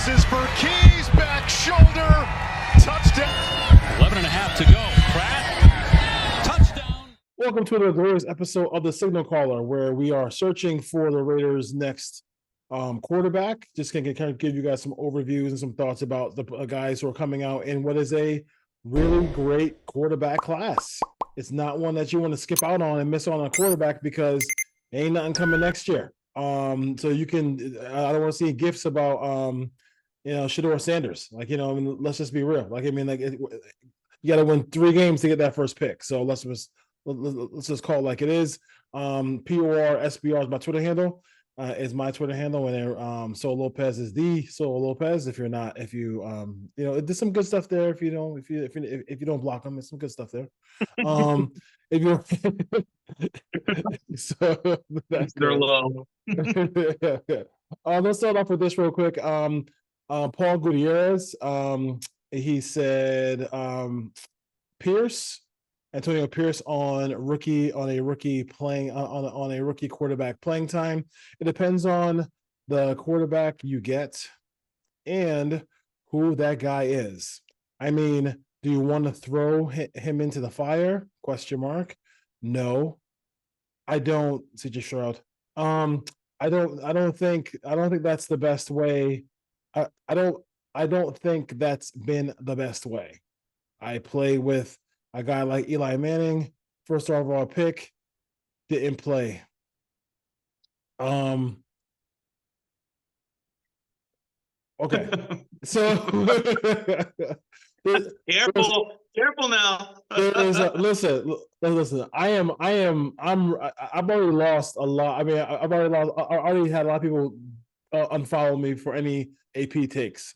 This is for Keys, back shoulder, touchdown. 11 and a half to go. Pratt, touchdown. Welcome to the latest episode of the Signal Caller, where we are searching for the Raiders' next quarterback. Just going to kind of give you guys some overviews and some thoughts about the guys who are coming out in what is a really great quarterback class. It's not one that you want to skip out on and miss on a quarterback because ain't nothing coming next year. So you can, I don't want to see gifts about, Shedeur Sanders. Like, let's just be real. Like, you got to win 3 games to get that first pick. So let's just call it like it is. PORSBR is my Twitter handle. Is my Twitter handle, and then Sol Lopez is the Sol Lopez. If there's some good stuff there. If you don't block them, there's some good stuff there. If you so that's they're low. Let's start off with this real quick. Paul Gutierrez, he said Antonio Pierce on a rookie quarterback playing time. It depends on the quarterback you get and who that guy is. I mean, do you want to throw him into the fire? ? No, I don't. CJ Stroud. I don't think that's the best way. I don't think that's been the best way. I play with a guy like Eli Manning, first overall pick, didn't play. Okay. So careful now. Listen. I've already lost a lot. I mean, I already had a lot of people unfollow me for any AP takes.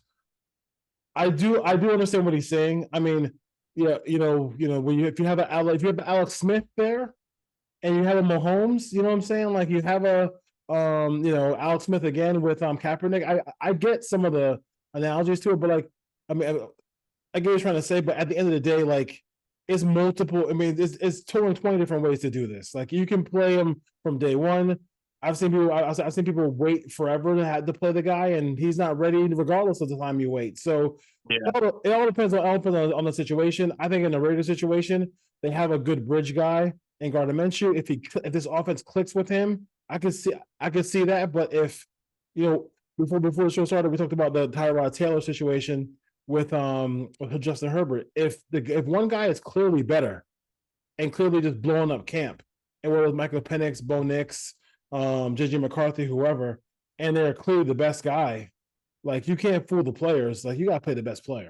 I do understand what he's saying. I mean, if you have Alex Smith there, and you have a Mahomes, you know what I'm saying? Like you have a Alex Smith again with Kaepernick. I get some of the analogies to it, but I get what you're trying to say. But at the end of the day, like it's multiple. I mean, it's 20 different ways to do this. Like you can play him from day one. I've seen people wait forever to play the guy, and he's not ready regardless of the time you wait. So it all depends on the situation. I think in the Raiders situation, they have a good bridge guy in Gardner Minshew. If this offense clicks with him, I could see that. But if before the show started, we talked about the Tyrod Taylor situation with Justin Herbert. If one guy is clearly better and clearly just blowing up camp, and whether it's Michael Penix, Bo Nix, JJ McCarthy, whoever, and they're clearly the best guy, like you can't fool the players. Like you got to play the best player.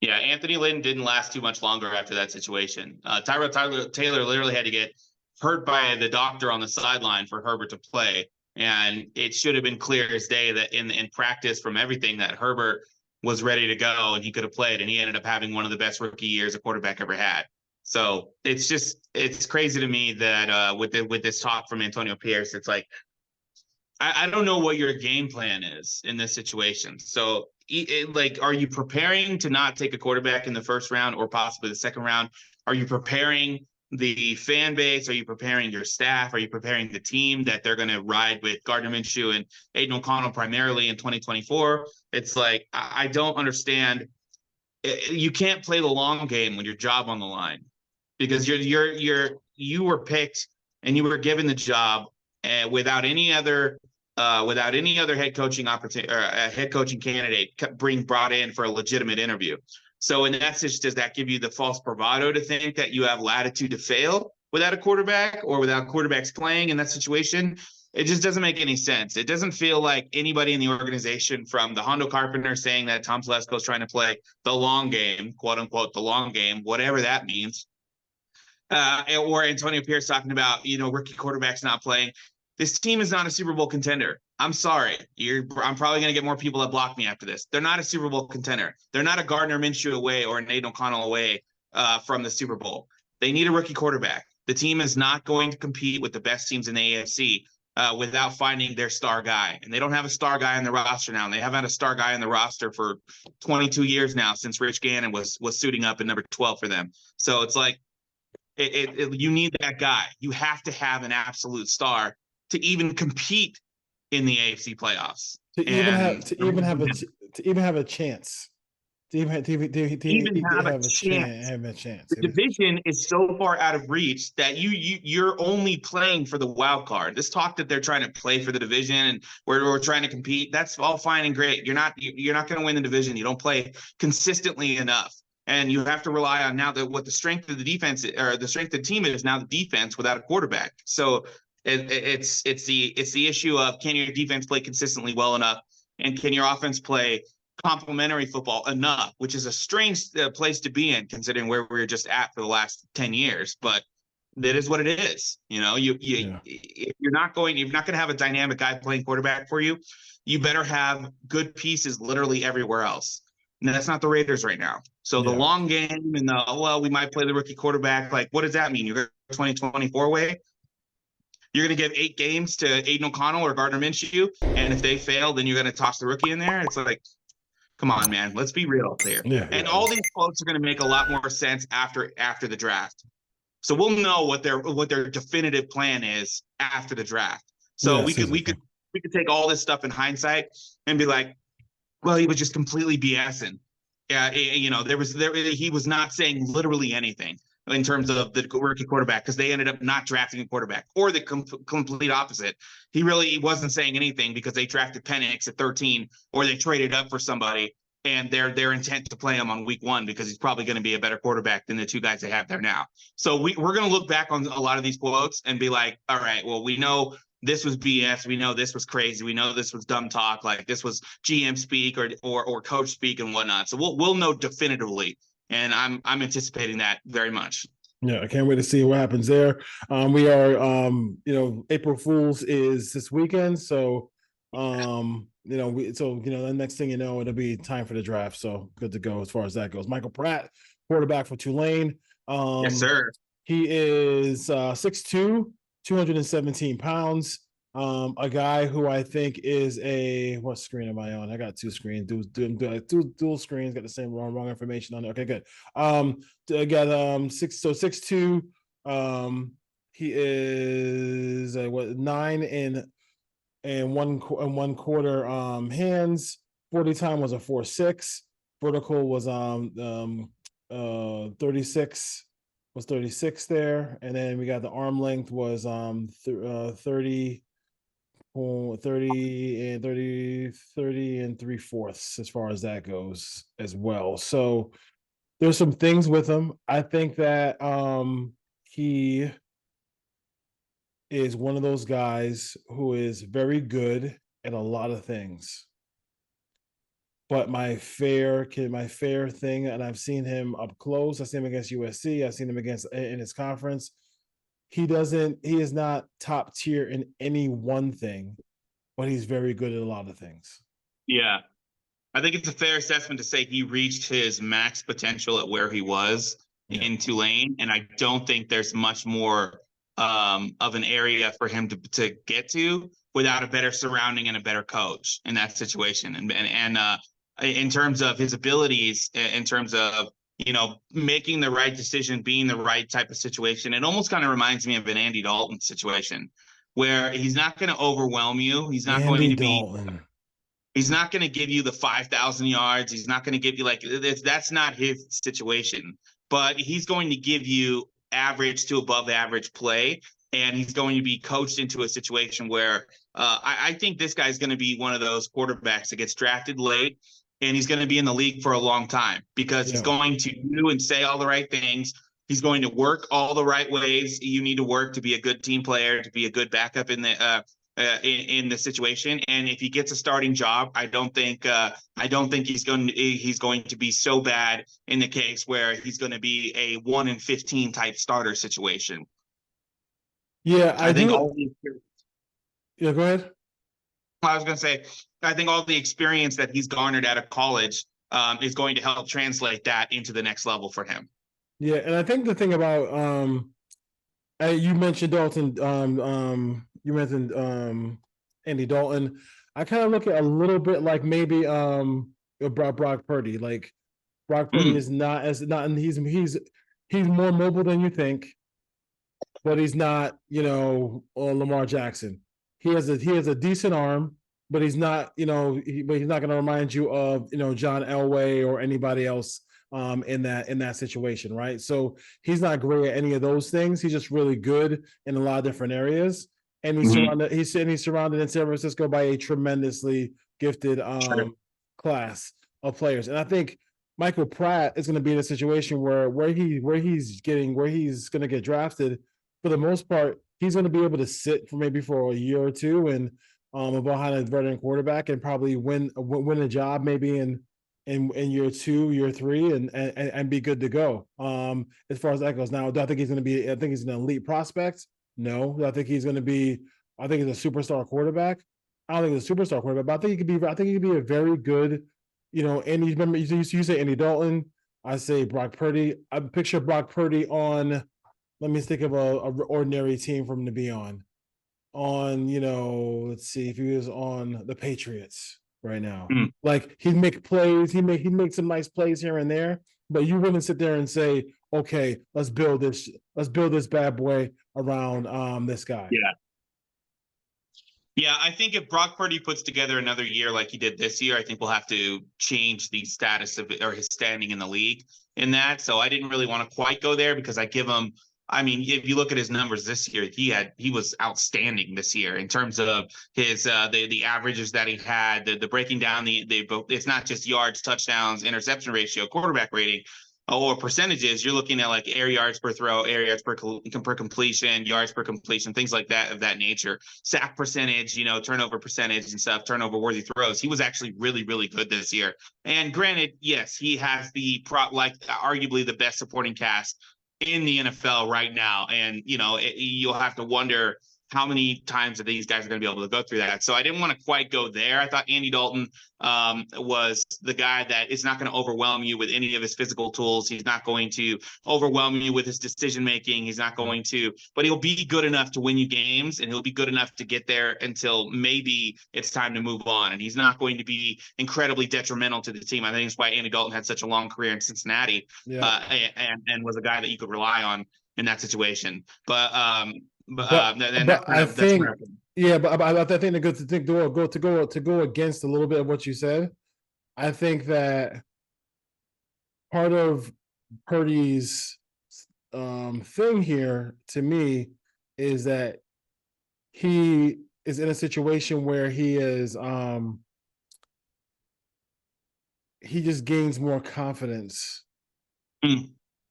Yeah. Anthony Lynn didn't last too much longer after that situation. Tyrod Taylor literally had to get hurt by the doctor on the sideline for Herbert to play. And it should have been clear as day that in practice from everything that Herbert was ready to go and he could have played. And he ended up having one of the best rookie years a quarterback ever had. So it's crazy to me that with this talk from Antonio Pierce, it's like, I don't know what your game plan is in this situation. So are you preparing to not take a quarterback in the first round or possibly the second round? Are you preparing the fan base? Are you preparing your staff? Are you preparing the team that they're going to ride with Gardner Minshew and Aiden O'Connell primarily in 2024? It's like, I don't understand. You can't play the long game with your job on the line because you were picked and you were given the job without any other head coaching opportunity or a head coaching candidate brought in for a legitimate interview. So in essence, does that give you the false bravado to think that you have latitude to fail without a quarterback or without quarterbacks playing in that situation? It just doesn't make any sense. It doesn't feel like anybody in the organization, from the Hondo Carpenter saying that Tom Telesco is trying to play the long game, quote unquote, the long game, whatever that means, or Antonio Pierce talking about, rookie quarterbacks not playing. This team is not a Super Bowl contender. I'm sorry. I'm probably going to get more people that block me after this. They're not a Super Bowl contender. They're not a Gardner Minshew away or an Aiden O'Connell away from the Super Bowl. They need a rookie quarterback. The team is not going to compete with the best teams in the AFC without finding their star guy. And they don't have a star guy on the roster now. And they haven't had a star guy on the roster for 22 years now since Rich Gannon was suiting up in number 12 for them. So it's like you need that guy. You have to have an absolute star to even compete in the AFC playoffs. To even have a chance. To even have a chance. The division is so far out of reach that you're only playing for the wild card. This talk that they're trying to play for the division and we're trying to compete, that's all fine and great. You're not going to win the division. You don't play consistently enough. And you have to rely on now that what the strength of the defense or the strength of the team is now the defense without a quarterback. So it's the issue of, can your defense play consistently well enough, and can your offense play complementary football enough, which is a strange place to be in considering where we're just at for the last 10 years. But that is what it is. You know, if you're not going to have a dynamic guy playing quarterback for you, you better have good pieces literally everywhere else. And that's not the Raiders right now. So the long game and we might play the rookie quarterback. Like, what does that mean? You're going to 2024 way? You're going to give 8 games to Aiden O'Connell or Gardner Minshew, and if they fail, then you're going to toss the rookie in there? It's like, come on, man. Let's be real here. All these quotes are going to make a lot more sense after the draft. So we'll know what their definitive plan is after the draft. So we could take all this stuff in hindsight and be like, well, he was just completely BSing. Yeah, you know, he was not saying literally anything in terms of the rookie quarterback, because they ended up not drafting a quarterback, or the complete opposite. He wasn't saying anything because they drafted Penix at 13, or they traded up for somebody and they're intent to play him on week 1 because he's probably going to be a better quarterback than the 2 guys they have there now. So we're going to look back on a lot of these quotes and be like, all right, well, we know this was BS. We know this was crazy. We know this was dumb talk. Like, this was GM speak or coach speak and whatnot. So we'll know definitively. And I'm anticipating that very much. Yeah, I can't wait to see what happens there. We are, April Fools is this weekend. So, the next thing you know, it'll be time for the draft. So good to go as far as that goes. Michael Pratt, quarterback for Tulane. Yes, sir. He is 6'2", 217 pounds. A guy who I think is what screen am I on? I got 2 screens, dual screens, got the same wrong information on it. Okay, good. I got 6'2". He is 9 and 1/4 hands. 40 time was a 4.6. Vertical was 36. Was 36 there, and then we got the arm length was 30 and 3/4 as far as that goes as well. So there's some things with him. I think that he is one of those guys who is very good at a lot of things. But my fair thing, and I've seen him up close. I've seen him against USC. I've seen him in his conference. He is not top tier in any one thing, but he's very good at a lot of things. Yeah. I think it's a fair assessment to say he reached his max potential at where he was in Tulane. And I don't think there's much more of an area for him to get to without a better surrounding and a better coach in that situation. And in terms of his abilities, in terms of, making the right decision, being the right type of situation, it almost kind of reminds me of an Andy Dalton situation where he's not going to overwhelm you. He's not going to he's not going to give you the 5,000 yards. He's not going to give you that's not his situation, but he's going to give you average to above average play. And he's going to be coached into a situation where I think this guy's going to be one of those quarterbacks that gets drafted late, and he's going to be in the league for a long time because he's going to do and say all the right things. He's going to work all the right ways you need to work to be a good team player, to be a good backup in the situation. And if he gets a starting job, I don't think he's going to be so bad in the case where he's going to be a 1-in-15 type starter situation. Yeah, I think go ahead. I was going to say, I think all the experience that he's garnered out of college is going to help translate that into the next level for him. Yeah, and I think the thing about you mentioned Dalton, you mentioned Andy Dalton. I kind of look at a little bit like maybe Brock Purdy. Like Brock Purdy is he's more mobile than you think, but he's not Lamar Jackson. he has a decent arm, but he's not, but he's not going to remind you of, John Elway or anybody else in that situation, right? So he's not great at any of those things. He's just really good in a lot of different areas, and he's surrounded in San Francisco by a tremendously gifted class of players, and I think Michael Pratt is going to be in a situation where he's going to get drafted. For the most part, he's going to be able to sit for a year or two and behind a veteran quarterback and probably win a job maybe in year 2, year 3, and be good to go. As far as that goes, now do I think he's going to be? I think he's an elite prospect. No, do I think he's going to be? I think he's a superstar quarterback. I don't think he's a superstar quarterback, but I think he could be. I think he could be a very good. Andy. Remember, you say Andy Dalton. I say Brock Purdy. I picture Brock Purdy on. Let me think of a ordinary team for him to be on. Let's see if he was on the Patriots right now. Like he'd make plays, he'd make some nice plays here and there, but you wouldn't sit there and say, okay, let's build this bad boy around this guy. Yeah, I think if Brock Purdy puts together another year like he did this year, I think we'll have to change the status of or his standing in the league in that. So I didn't really want to quite go there because I give him. I mean, if you look at his numbers this year, he was outstanding this year in terms of his the averages that he had, the breaking down it's not just yards, touchdowns, interception ratio, quarterback rating, or percentages. You're looking at like air yards per throw, air yards per completion, yards per completion, things like that of that nature. Sack percentage, turnover percentage and stuff, turnover worthy throws. He was actually really, really good this year. And granted, yes, he has arguably the best supporting cast in the NFL right now. And, you'll have to wonder how many times that these guys are going to be able to go through that. So I didn't want to quite go there. I thought Andy Dalton was the guy that is not going to overwhelm you with any of his physical tools. He's not going to overwhelm you with his decision-making. He's not going to, but he'll be good enough to win you games, and he'll be good enough to get there until maybe it's time to move on. And he's not going to be incredibly detrimental to the team. I think that's why Andy Dalton had such a long career in Cincinnati and was a guy that you could rely on in that situation. But I think to go against a little bit of what you said. I think that part of Purdy's thing here to me is that he is in a situation where he just gains more confidence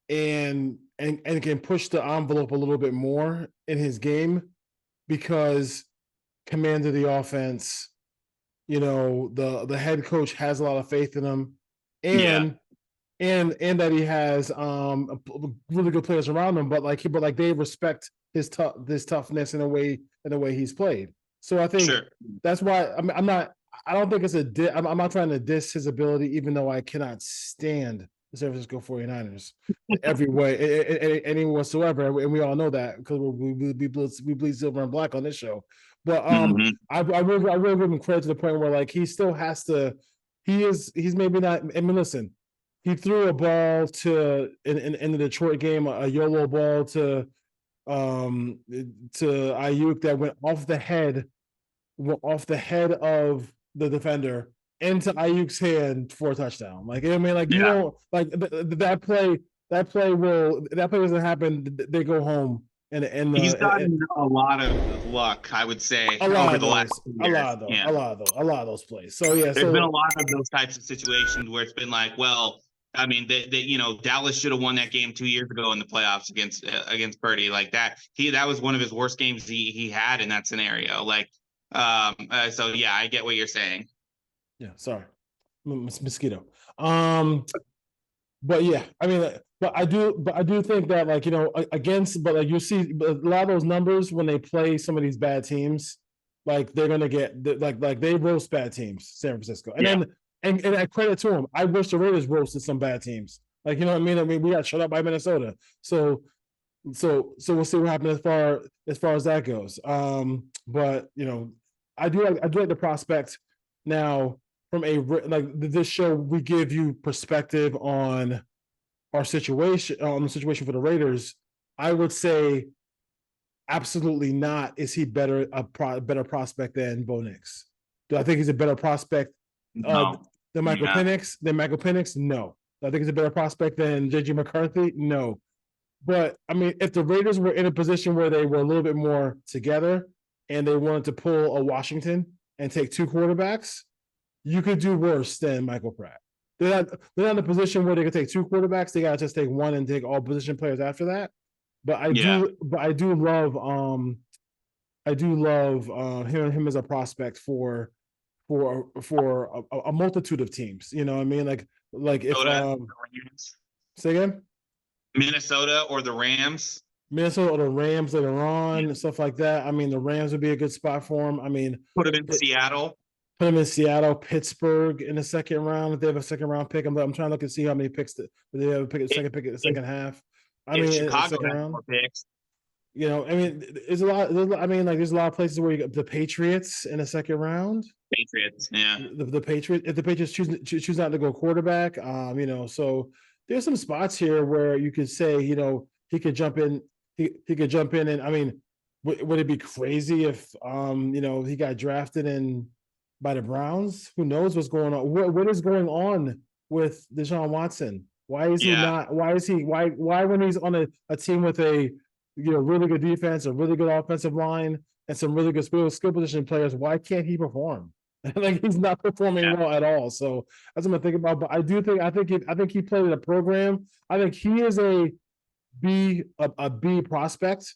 and can push the envelope a little bit more in his game because command of the offense, the head coach has a lot of faith in him, and that he has really good players around him, but they respect his toughness in a way he's played. So I think that's why I don't think it's I'm not trying to diss his ability, even though I cannot stand the San Francisco 49ers every way, any whatsoever, and we all know that because we bleed silver and black on this show. But I really give him credit to the point where he still has to. He's maybe not. I mean, listen, he threw a ball in the Detroit game, a YOLO ball to Ayuk that went off the head of the defender into Ayuk's hand for a touchdown. You don't that play doesn't happen. They go home and he's gotten a lot of luck, I would say, over the last years. A lot of those plays. So there's been a lot of those types of situations where it's been Dallas should have won that game 2 years ago in the playoffs against Purdy. That was one of his worst games he had in that scenario. So yeah, I get what you're saying. Yeah, sorry, mosquito. But yeah, I mean, but I do think that you see a lot of those numbers when they play some of these bad teams, they're gonna get they roast bad teams, San Francisco, and I credit to them. I wish the Raiders roasted some bad teams, you know what I mean. I mean, we got shut up by Minnesota, so we'll see what happens as far as that goes. But I do like the prospect now. From this show, we give you perspective on our situation, on the situation for the Raiders. I would say Absolutely not. Is he better better prospect than Bo Nix? Do I think he's a better prospect No. than Michael Yeah. Penix? No. Do I think he's a better prospect than JJ McCarthy? No. But I mean, if the Raiders were in a position where they were a little bit more together and they wanted to pull a Washington and take two quarterbacks, you could do worse than Michael Pratt. They're not in a position where they could take two quarterbacks. They gotta just take one and take all position players after that. But I do love him as a prospect for a multitude of teams. You know what I mean? Like if say again? Minnesota or the Rams. Minnesota or the Rams later on and stuff like that. I mean, the Rams would be a good spot for him. I mean, Put him in Seattle. Put him in Seattle, Pittsburgh in the second round. If they have a second round pick, I'm trying to look and see how many picks they have a pick in the second half. I mean, Chicago has more picks. You know, I mean, there's a lot. I mean, like, there's a lot of places where you get the Patriots in the second round. Patriots, yeah. The Patriots, if the Patriots choose not to go quarterback, you know, so there's some spots here where you could say, you know, he could jump in. He could jump in, and I mean, would it be crazy if, you know, he got drafted in by the Browns? Who knows what's going on? What is going on with Deshaun Watson? Why is he not? Why when he's on a team with a, you know, really good defense, a really good offensive line, and some really good skill position players, why can't he perform? Like, he's not performing well at all. So that's what I'm thinking about. But I think he played in a program. I think he is a B prospect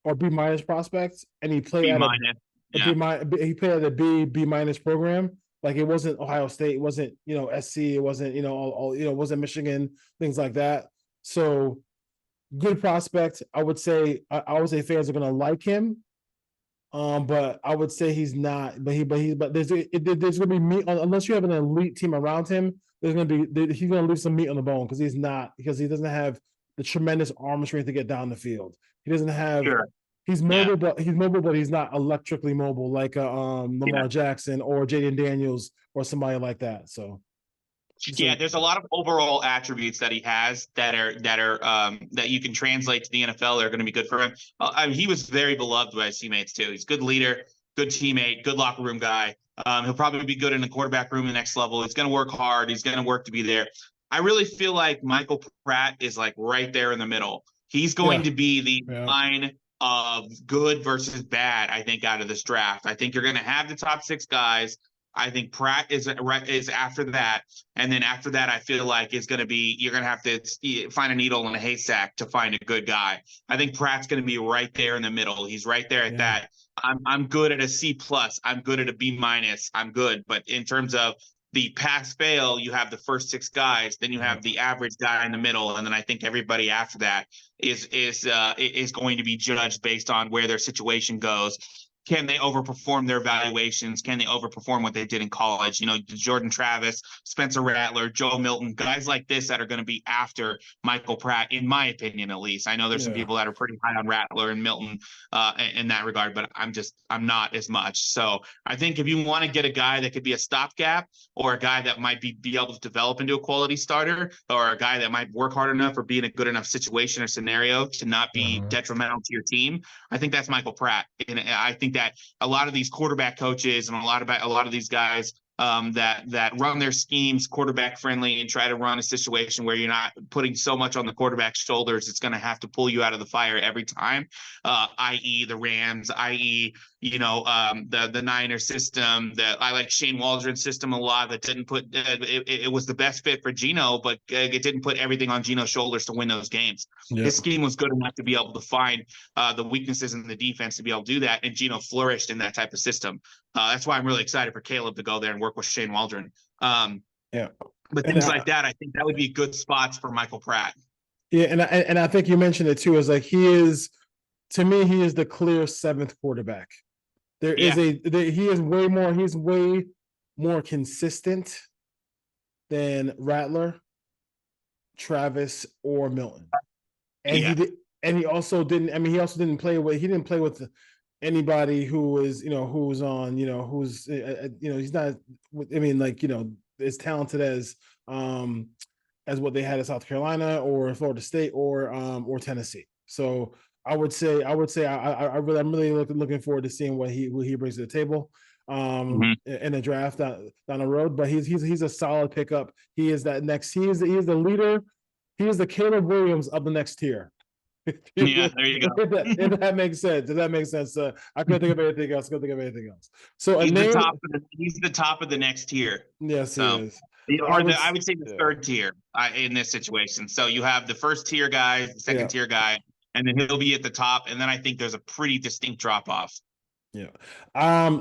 or B minus prospect, and he played at he played at a B minus program. Like, it wasn't Ohio State, it wasn't, you know, SC, it wasn't, you know, all you know, it wasn't Michigan, things like that. So good prospect. I would say fans are gonna like him. But I would say he's not. But there's gonna be meat unless you have an elite team around him. He's gonna leave some meat on the bone because he doesn't have the tremendous arm strength to get down the field. He doesn't have. Sure. He's mobile, but he's not electrically mobile like Lamar Jackson or Jaden Daniels or somebody like that. So. Yeah, there's a lot of overall attributes that he has that you can translate to the NFL. They're going to be good for him. I mean, he was very beloved by his teammates too. He's a good leader, good teammate, good locker room guy. He'll probably be good in the quarterback room the next level. He's going to work hard. He's going to work to be there. I really feel like Michael Pratt is like right there in the middle. He's going to be the line of good versus bad, I think, out of this draft. I think you're going to have the top 6 guys. I think Pratt is after that. And then after that, I feel like it's going to be, you're going to have to find a needle in a haystack to find a good guy. I think Pratt's going to be right there in the middle. He's right there at that. I'm good at a C+. I'm good at a B-. I'm good. But in terms of the pass fail, you have the first 6 guys, then you have the average guy in the middle. And then I think everybody after that is going to be judged based on where their situation goes. Can they overperform their evaluations? Can they overperform what they did in college? You know, Jordan Travis, Spencer Rattler, Joe Milton, guys like this that are going to be after Michael Pratt, in my opinion, at least. I know there's some people that are pretty high on Rattler and Milton in that regard, but I'm not as much. So I think if you want to get a guy that could be a stopgap, or a guy that might be able to develop into a quality starter, or a guy that might work hard enough or be in a good enough situation or scenario to not be detrimental to your team, I think that's Michael Pratt. And I think that a lot of these quarterback coaches and a lot of these guys that run their schemes quarterback friendly and try to run a situation where you're not putting so much on the quarterback's shoulders, it's going to have to pull you out of the fire every time, i.e. the Rams, i.e. you know, the Niner system. I like Shane Waldron's system a lot. That didn't put it was the best fit for Geno, but it didn't put everything on Geno's shoulders to win those games. His scheme was good enough to be able to find the weaknesses in the defense to be able to do that, and Geno flourished in that type of system. That's why I'm really excited for Caleb to go there and work with Shane Waldron. But things like that, I think that would be good spots for Michael Pratt. Yeah, and I think you mentioned it too. Is like he is the clear 7th quarterback. He is way more consistent than Rattler, Travis, or Milton. And he also didn't play with anybody who is, you know, who's on, you know, who's, you know, he's not, I mean, like, you know, as talented as what they had at South Carolina or Florida State or Tennessee. So would say I'm really looking forward to seeing what he brings to the table in the draft down the road. But he's a solid pickup. He is that next. He is the leader. He is the Caleb Williams of the next tier. Yeah, there you go. If that makes sense. If that makes sense. I couldn't think of anything else. So he's the top of the next tier. Yes, so, he is. I would say the third tier in this situation. So you have the first tier guys, the second tier guy, and then he'll be at the top. And then I think there's a pretty distinct drop off. Yeah.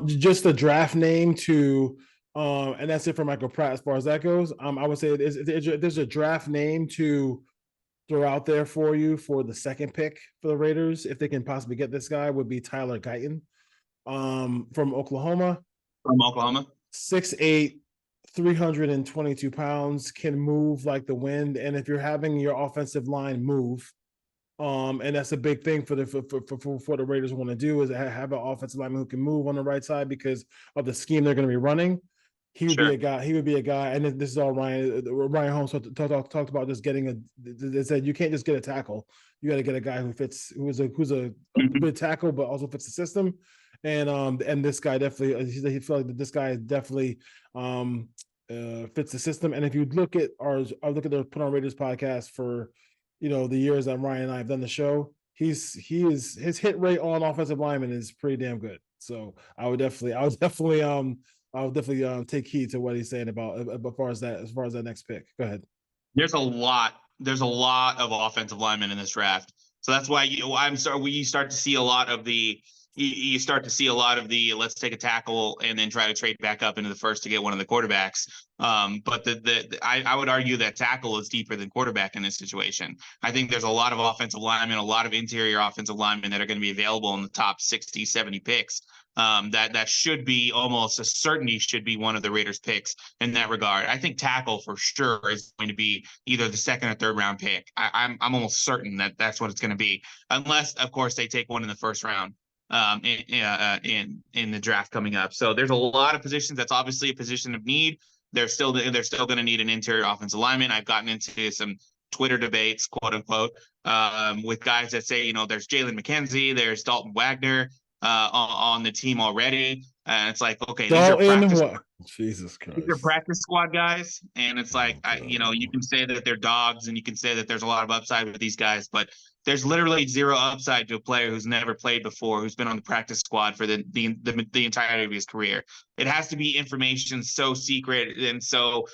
Just a draft name to, and that's it for Michael Pratt as far as that goes. I would say there's a draft name to throw out there for you for the second pick for the Raiders, if they can possibly get this guy, would be Tyler Guyton, from Oklahoma. 6'8", 322 pounds, can move like the wind. And if you're having your offensive line move, and that's a big thing for the Raiders want to do, is have an offensive lineman who can move on the right side because of the scheme they're going to be running. He would be a guy, and this is all Ryan Holmes talked about just getting they said you can't just get a tackle. You got to get a guy who's a good tackle, but also fits the system. And this guy definitely, he felt like this guy definitely fits the system. And if you look at the Put on Raiders podcast for, the years that Ryan and I have done the show, his hit rate on offensive linemen is pretty damn good. So I would definitely take heed to what he's saying about as far as that next pick. Go ahead. There's a lot of offensive linemen in this draft. So that's why you start to see a lot of the let's take a tackle and then try to trade back up into the first to get one of the quarterbacks. But I would argue that tackle is deeper than quarterback in this situation. I think there's a lot of offensive linemen, a lot of interior offensive linemen that are going to be available in the top 60, 70 picks. That should be almost a certainty should be one of the Raiders picks in that regard. I think tackle for sure is going to be either the second or third round pick. I'm almost certain that that's what it's going to be, unless of course they take one in the first round in the draft coming up. So there's a lot of positions. That's obviously a position of need. They're still going to need an interior offensive lineman. I've gotten into some Twitter debates, quote unquote, with guys that say, there's Jalen McKenzie, there's Dalton Wagner on the team already. And it's like, okay, Jesus Christ, these are practice squad guys. And it's like, you can say that they're dogs and you can say that there's a lot of upside with these guys, but there's literally zero upside to a player who's never played before, who's been on the practice squad for the entirety of his career. It has to be information so secret and so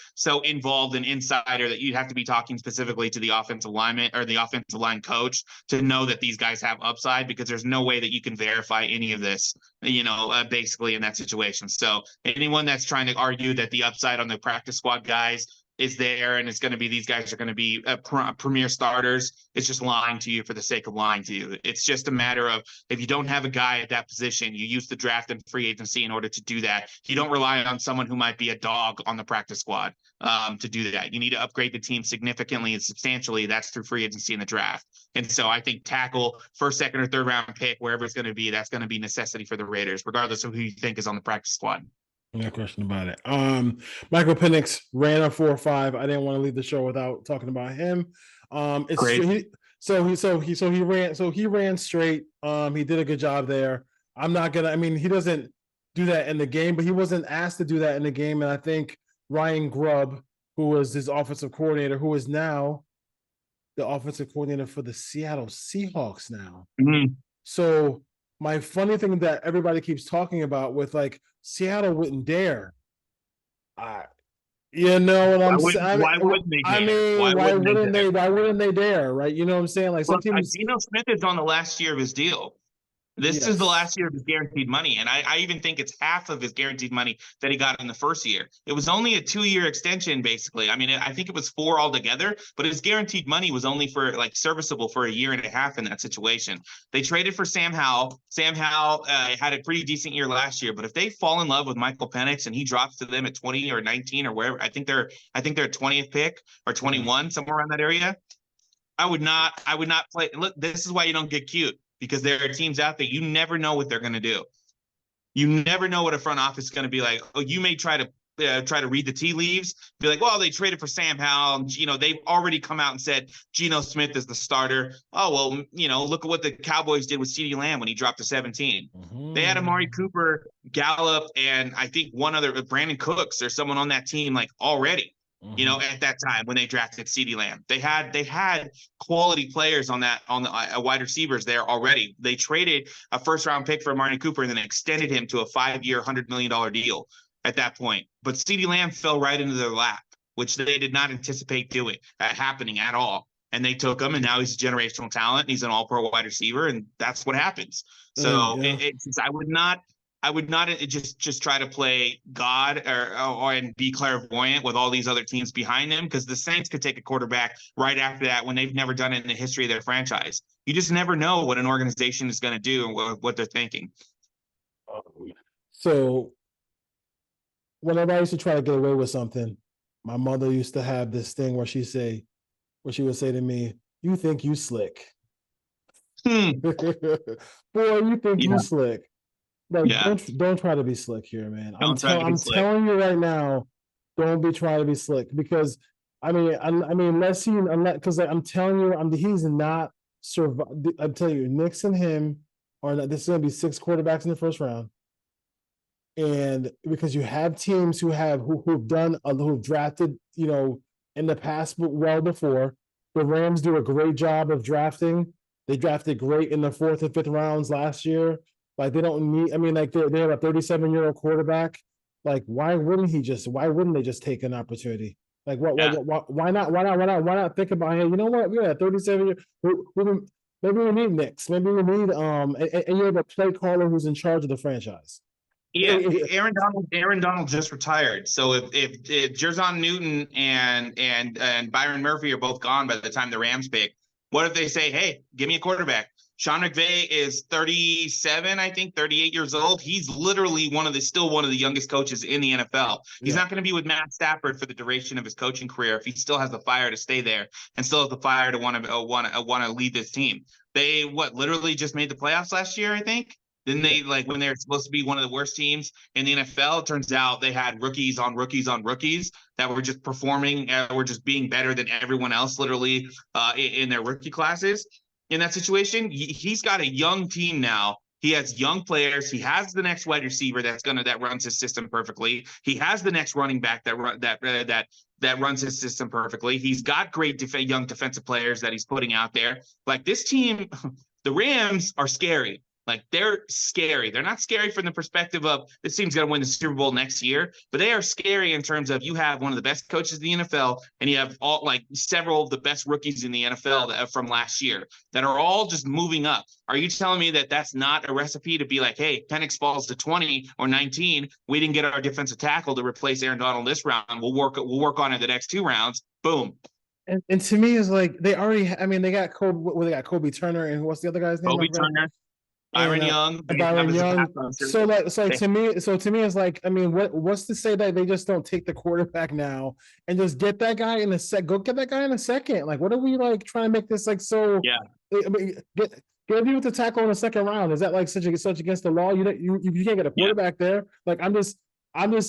involved and insider that you'd have to be talking specifically to the offensive lineman or the offensive line coach to know that these guys have upside, because there's no way that you can verify any of this, basically in that situation. So anyone that's trying to argue that the upside on the practice squad guys is there and it's going to be these guys are going to be premier starters, it's just lying to you for the sake of lying to you. It's just a matter of, if you don't have a guy at that position, you use the draft and free agency in order to do that. You don't rely on someone who might be a dog on the practice squad to do that. You need to upgrade the team significantly and substantially. That's through free agency in the draft. And so I think tackle, first, second, or third round pick, wherever it's going to be, that's going to be necessity for the Raiders, regardless of who you think is on the practice squad. No question about it. Michael Penix ran a 4.5. I didn't want to leave the show without talking about him. He ran straight. He did a good job there. He doesn't do that in the game, but he wasn't asked to do that in the game. And I think Ryan Grubb, who was his offensive coordinator, who is now the offensive coordinator for the Seattle Seahawks now. Mm-hmm. So my funny thing that everybody keeps talking about with like Seattle wouldn't dare. You know what I'm saying? Why wouldn't they dare? Why wouldn't they dare? Right? You know what I'm saying? Like some teams. Geno Smith is on the last year of his deal. This is the last year of his guaranteed money. And I even think it's half of his guaranteed money that he got in the first year. It was only a 2-year extension, basically. I think it was 4 altogether, but his guaranteed money was only for serviceable for a year and a half in that situation. They traded for Sam Howell. Sam Howell had a pretty decent year last year, but if they fall in love with Michael Penix and he drops to them at 20 or 19 or wherever, I think they're 20th pick or 21, somewhere around that area. I would not play. Look, this is why you don't get cute. Because there are teams out there, you never know what they're going to do. You never know what a front office is going to be like. Oh, you may try to try to read the tea leaves, be like, well, they traded for Sam Howell. They've already come out and said Geno Smith is the starter. Oh, well, look at what the Cowboys did with CeeDee Lamb when he dropped to 17. Mm-hmm. They had Amari Cooper, Gallup, and I think one other, Brandon Cooks or someone on that team already. At that time when they drafted CeeDee Lamb, they had quality players on the wide receivers there already. They traded a first-round pick for Amari Cooper and then extended him to a 5-year, $100 million deal at that point. But CeeDee Lamb fell right into their lap, which they did not anticipate happening at all. And they took him, and now he's a generational talent. And he's an all-pro wide receiver, and that's what happens. So I would not just try to play God or and be clairvoyant with all these other teams behind them, because the Saints could take a quarterback right after that when they've never done it in the history of their franchise. You just never know what an organization is going to do and what they're thinking. So whenever I used to try to get away with something, my mother used to have this thing where she would say to me, "You think you slick." Boy, you think you slick. Don't try to be slick here, man. I'm telling you right now, don't be trying to be slick, because unless because I'm telling you, he's not survive. I'm telling you, Knicks and him are not. This is going to be 6 quarterbacks in the first round, and because you have teams who've drafted, in the past, well before. The Rams do a great job of drafting. They drafted great in the 4th and 5th rounds last year. They don't need. They have a 37-year-old quarterback. Why wouldn't they just take an opportunity? Why not think about, hey, you know what? Yeah, 37 years. Maybe we need Knicks. Maybe we need and you have a play caller who's in charge of the franchise. Yeah, Aaron Donald just retired. So if Jerzon Newton and Byron Murphy are both gone by the time the Rams pick, what if they say, hey, give me a quarterback? Sean McVey is 37, I think, 38 years old. He's literally still one of the youngest coaches in the NFL. He's not going to be with Matt Stafford for the duration of his coaching career if he still has the fire to stay there and still has the fire to want to lead this team. They literally just made the playoffs last year, I think. Then they when they're supposed to be one of the worst teams in the NFL, it turns out they had rookies on rookies on rookies that were just performing, were just being better than everyone else, literally in their rookie classes. In that situation, he's got a young team now. He has young players. He has the next wide receiver that runs his system perfectly. He has the next running back that runs his system perfectly. He's got great young defensive players that he's putting out there. This team, the Rams are scary. They're scary. They're not scary from the perspective of this team's going to win the Super Bowl next year, but they are scary in terms of you have one of the best coaches in the NFL, and you have several of the best rookies in the NFL from last year that are all just moving up. Are you telling me that that's not a recipe to be like, hey, Penix falls to 20 or 19. We didn't get our defensive tackle to replace Aaron Donald this round. We'll work on it the next 2 rounds. Boom. And to me, it's they already. They got Kobe Turner, and what's the other guy's name? Kobe Turner. Byron Young. So to me, it's what's to say that they just don't take the quarterback now and just get that guy in a sec? Go get that guy in a second. What are we trying to make this so? Yeah. Get you with the tackle in the second round. Is that such against the law? You can't get a quarterback there. I'm just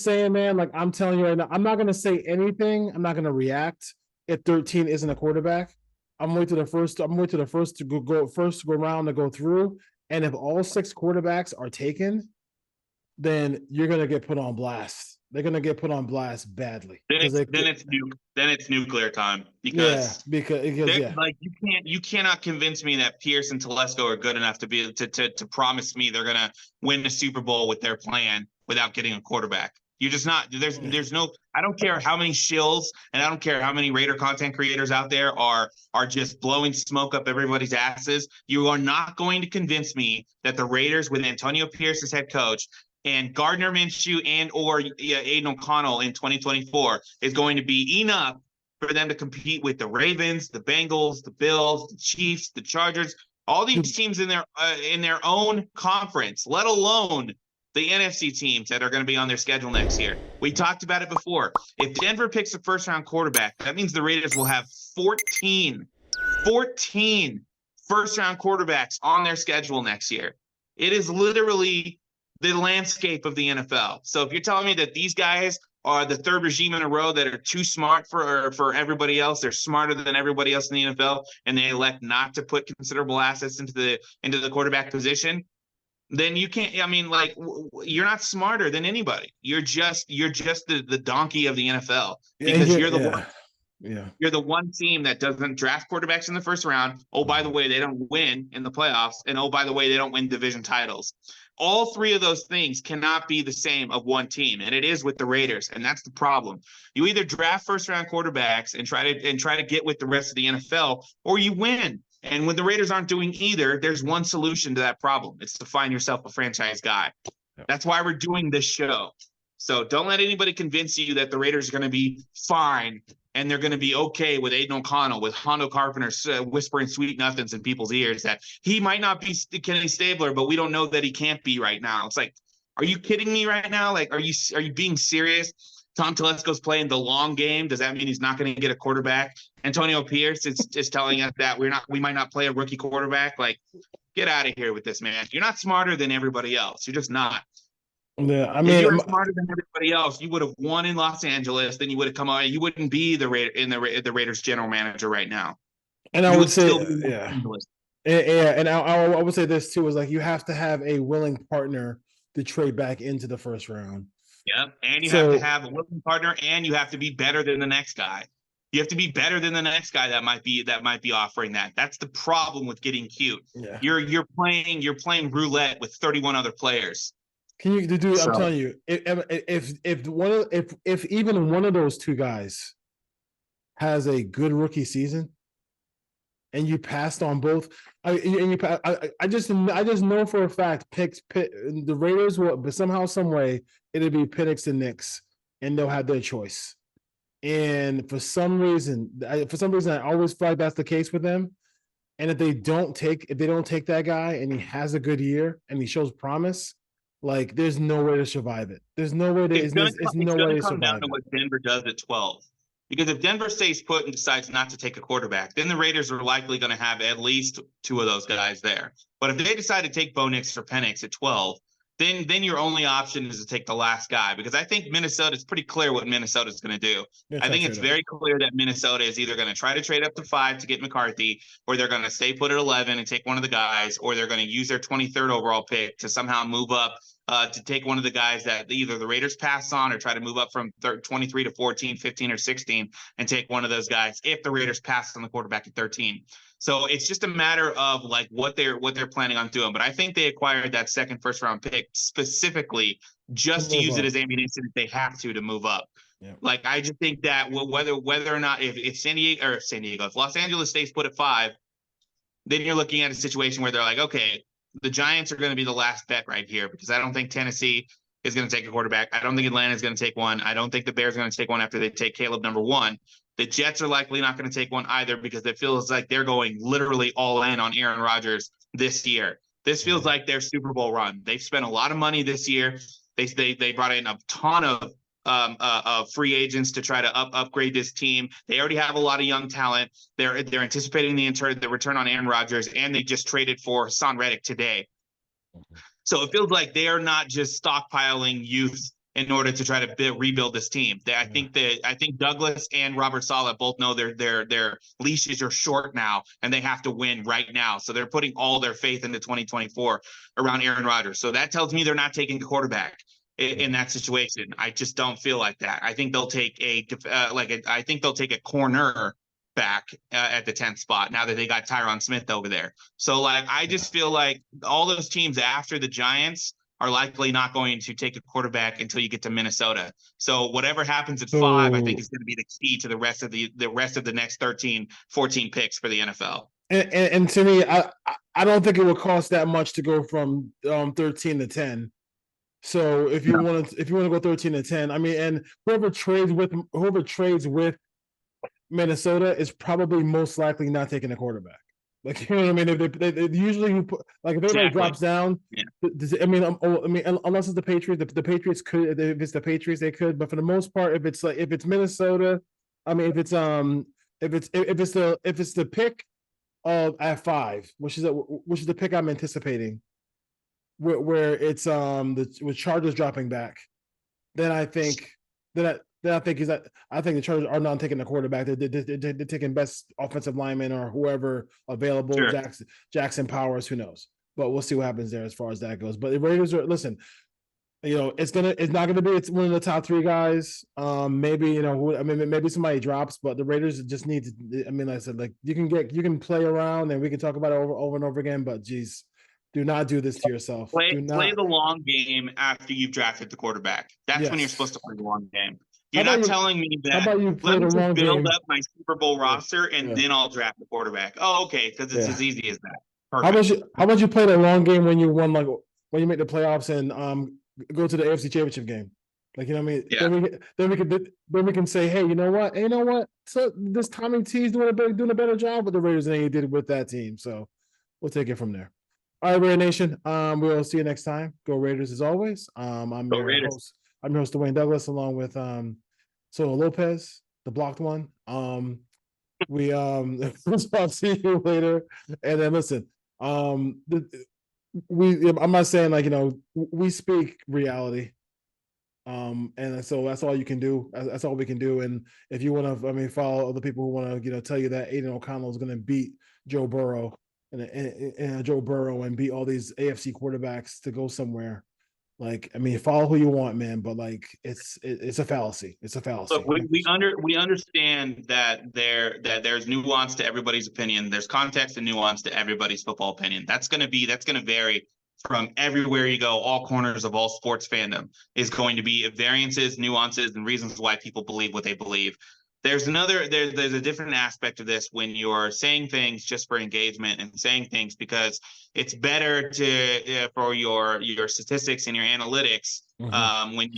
saying, man. I'm telling you right now, I'm not gonna say anything. I'm not gonna react if 13 isn't a quarterback. I'm waiting to the first to go round to go through. And if all 6 quarterbacks are taken, then you're going to get put on blast. They're going to get put on blast badly. Then it's nuclear time because you cannot convince me that Pierce and Telesco are good enough to promise me they're going to win the Super Bowl with their plan without getting a quarterback. You're just not. There's no. I don't care how many shills and I don't care how many Raider content creators out there are just blowing smoke up everybody's asses. You are not going to convince me that the Raiders with Antonio Pierce as head coach and Gardner Minshew and or Aiden O'Connell in 2024 is going to be enough for them to compete with the Ravens, the Bengals, the Bills, the Chiefs, the Chargers, all these teams in their own conference, let alone the NFC teams that are going to be on their schedule next year. We talked about it before. If Denver picks a first-round quarterback, that means the Raiders will have 14 first-round quarterbacks on their schedule next year. It is literally the landscape of the NFL. So if you're telling me that these guys are the third regime in a row that are too smart for everybody else. They're smarter than everybody else in the NFL, and they elect not to put considerable assets into the quarterback position. Then you can't. I mean, like, you're not smarter than anybody. You're just the donkey of the NFL, because you're the one. Yeah. You're the one team that doesn't draft quarterbacks in the first round. Oh, by the way, they don't win in the playoffs. And oh, by the way, they don't win division titles. All three of those things cannot be the same of one team. And it is with the Raiders. And that's the problem. You either draft first round quarterbacks and try to get with the rest of the NFL, or you win. And when the Raiders aren't doing either, there's one solution to that problem. It's to find yourself a franchise guy. That's why we're doing this show. So don't let anybody convince you that the Raiders are going to be fine and they're going to be okay with Aiden O'Connell, with Hondo Carpenter whispering sweet nothings in people's ears that he might not be Kenny Stabler, but we don't know that he can't be right now. It's like, are you kidding me right now? Like, are you being serious? Tom Telesco's playing the long game. Does that mean he's not going to get a quarterback? Antonio Pierce is telling us that we might not play a rookie quarterback. Like, get out of here with this, man. You're not smarter than everybody else. You're just not. Yeah, I mean, if you were smarter than everybody else, you would have won in Los Angeles. Then you would have come out. You wouldn't be the Raiders general manager right now. And I would say, and I would say this too is like, you have to have a willing partner to trade back into the first round. Yep, and you have to have a willing partner, and you have to be better than the next guy. You have to be better than the next guy that might be offering that. That's the problem with getting cute. Yeah. You're playing roulette with 31 other players. Can you, dude? I'm telling you, if even one of those two guys has a good rookie season, and you passed on both, I just know for a fact, the Raiders will, but somehow, some way, it'll be Penix and Knicks, and they'll have their choice. And for some reason, I always feel like that's the case with them. And if they don't take that guy, and he has a good year and he shows promise, like, there's no way to survive it. There's no way to. It's no way to come down survive to what Denver does at 12. Because if Denver stays put and decides not to take a quarterback, then the Raiders are likely going to have at least two of those guys there. But if they decide to take Bo Nix or Penix at 12, then your only option is to take the last guy. Because I think it's pretty clear what Minnesota's going to do. I think it's very clear that Minnesota is either going to try to trade up to 5 to get McCarthy, or they're going to stay put at 11 and take one of the guys, or they're going to use their 23rd overall pick to somehow move up to take one of the guys that either the Raiders pass on, or try to move up from 23 to 14, 15, or 16 and take one of those guys if the Raiders pass on the quarterback at 13. So it's just a matter of like what they're planning on doing. But I think they acquired that second first round pick specifically just to use it as ammunition if they have to move up. Yeah. Like, I just think that whether or not if if Los Angeles stays put at 5, then you're looking at a situation where they're like, okay, the Giants are going to be the last bet right here, because I don't think Tennessee is going to take a quarterback. I don't think Atlanta is going to take one. I don't think the Bears are going to take one after they take Caleb number 1. The Jets are likely not going to take one either, because it feels like they're going literally all in on Aaron Rodgers this year. This feels like their Super Bowl run. They've spent a lot of money this year. They brought in a ton of free agents to try to upgrade this team. They already have a lot of young talent. They're anticipating the return on Aaron Rodgers, and they just traded for Hassan Reddick today. So it feels like they are not just stockpiling youth in order to try to rebuild this team. I think Douglas and Robert Saleh both know their leashes are short now, and they have to win right now. So they're putting all their faith into 2024 around Aaron Rodgers. So that tells me they're not taking a quarterback in that situation. I just don't feel like that. I think they'll take a corner back at the 10th spot now that they got Tyron Smith over there. So like, I just feel like all those teams after the Giants are likely not going to take a quarterback until you get to Minnesota. So whatever happens at 5, I think is going to be the key to the rest of the next 13, 14 picks for the NFL. And to me, I don't think it would cost that much to go from 13 to 10. So if you want to go 13 to 10, I mean, and whoever trades with Minnesota is probably most likely not taking a quarterback. Like, you know what I mean? If they usually if everybody drops down, I mean, unless it's the Patriots, the Patriots could. If it's the Patriots, they could. But for the most part, if it's Minnesota, I mean, if it's the pick of at 5, which is the pick I'm anticipating, where it's with Chargers dropping back, then I think then I think I think the Chargers are not taking the quarterback. They're taking best offensive lineman or whoever available. Sure. Jackson Powers, who knows? But we'll see what happens there as far as that goes. But the Raiders are listen. It's not gonna be it's one of the top 3 guys. Maybe maybe somebody drops, but the Raiders just need to. I mean, like I said, like you can play around and we can talk about it over and over again. But geez, do not do this to yourself. Play the long game after you've drafted the quarterback. That's when you're supposed to play the long game. You're not telling me that. Let me just build up my Super Bowl roster and then I'll draft the quarterback. Oh, okay, because it's as easy as that. Perfect. How about you play the long game when you won, like when you make the playoffs and go to the AFC Championship game? Like, you know what I mean? Yeah. Then we can say, hey, you know what? So this Tommy T's doing a better job with the Raiders than he did with that team. So we'll take it from there. All right, Raider Nation. We'll see you next time. Go Raiders as always. I'm your host Dwayne Douglas, along with Solo Lopez, the blocked one. I'll see you later. And then listen, I'm not saying like, we speak reality. And so that's all you can do. That's all we can do. And if you want to, follow other people who want to, tell you that Aiden O'Connell is going to beat Joe Burrow and beat all these AFC quarterbacks to go somewhere. Like, follow who you want, man, but like it's a fallacy. It's a fallacy. Look, we understand that there's nuance to everybody's opinion. There's context and nuance to everybody's football opinion. That's going to vary from everywhere you go. All corners of all sports fandom is going to be variances, nuances, and reasons why people believe what they believe. There's a different aspect of this when you're saying things just for engagement and saying things because it's better for your statistics and your analytics when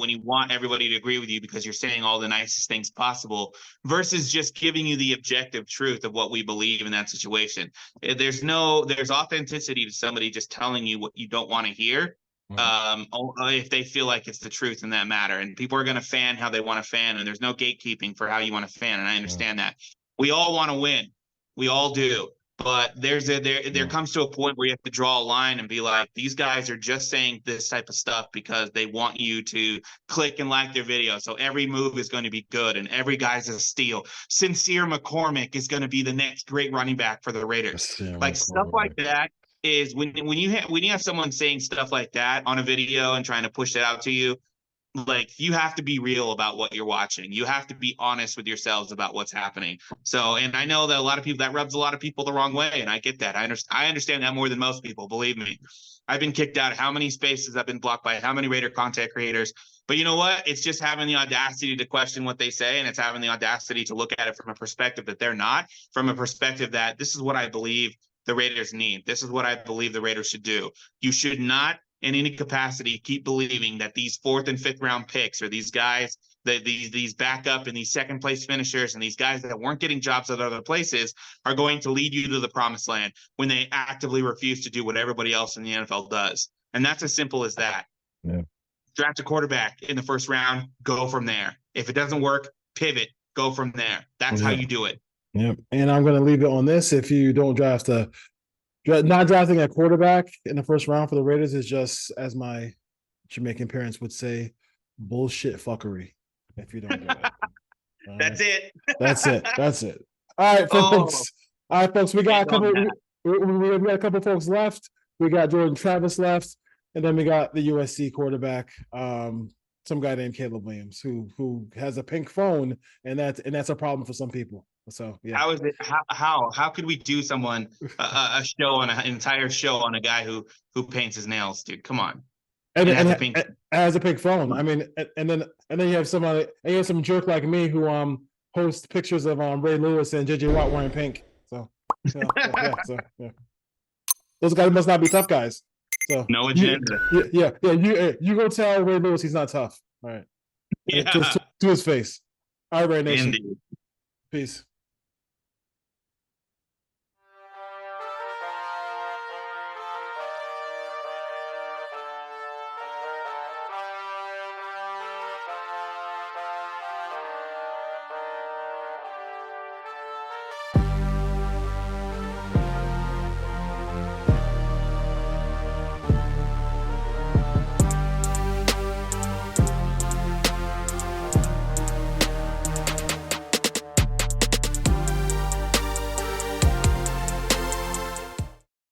you want everybody to agree with you because you're saying all the nicest things possible versus just giving you the objective truth of what we believe in that situation. There's authenticity to somebody just telling you what you don't want to hear. If they feel like it's the truth in that matter, and people are going to fan how they want to fan, and there's no gatekeeping for how you want to fan, and I understand that. We all want to win, we all do, but there comes to a point where you have to draw a line and be like, these guys are just saying this type of stuff because they want you to click and like their video, so every move is going to be good and every guy's a steal. Sincere McCormick is going to be the next great running back for the Raiders. Stuff like that is when you have someone saying stuff like that on a video and trying to push it out to you, like you have to be real about what you're watching. You have to be honest with yourselves about what's happening. So, and I know that that rubs a lot of people the wrong way, and I get that. I understand that more than most people. Believe me, I've been kicked out of how many spaces, I've been blocked by how many Raider content creators. But you know what? It's just having the audacity to question what they say, and it's having the audacity to look at it from a perspective that they're not, from a perspective that this is what I believe the Raiders need. This is what I believe the Raiders should do. You should not, in any capacity, keep believing that these 4th and 5th round picks or these guys, these backup and these second place finishers and these guys that weren't getting jobs at other places are going to lead you to the promised land when they actively refuse to do what everybody else in the NFL does. And that's as simple as that. Yeah. Draft a quarterback in the 1st round, go from there. If it doesn't work, pivot, go from there. That's how you do it. Yep. And I'm going to leave it on this. If you don't not drafting a quarterback in the 1st round for the Raiders is just, as my Jamaican parents would say, bullshit fuckery. If you don't do it. That's it. That's it. All right, folks. All right, folks. We got a couple folks left. We got Jordan Travis left, and then we got the USC quarterback, some guy named Caleb Williams, who has a pink phone, and that's a problem for some people. So yeah. How is it? How could we do someone an entire show on a guy who paints his nails, dude? Come on. And has a pink phone. And then you have some jerk like me who posts pictures of Ray Lewis and JJ Watt wearing pink. So yeah. Those guys must not be tough guys. So no agenda. You go tell Ray Lewis he's not tough. All right. Yeah. To his face. All right, Ray Nation. Indeed. Peace.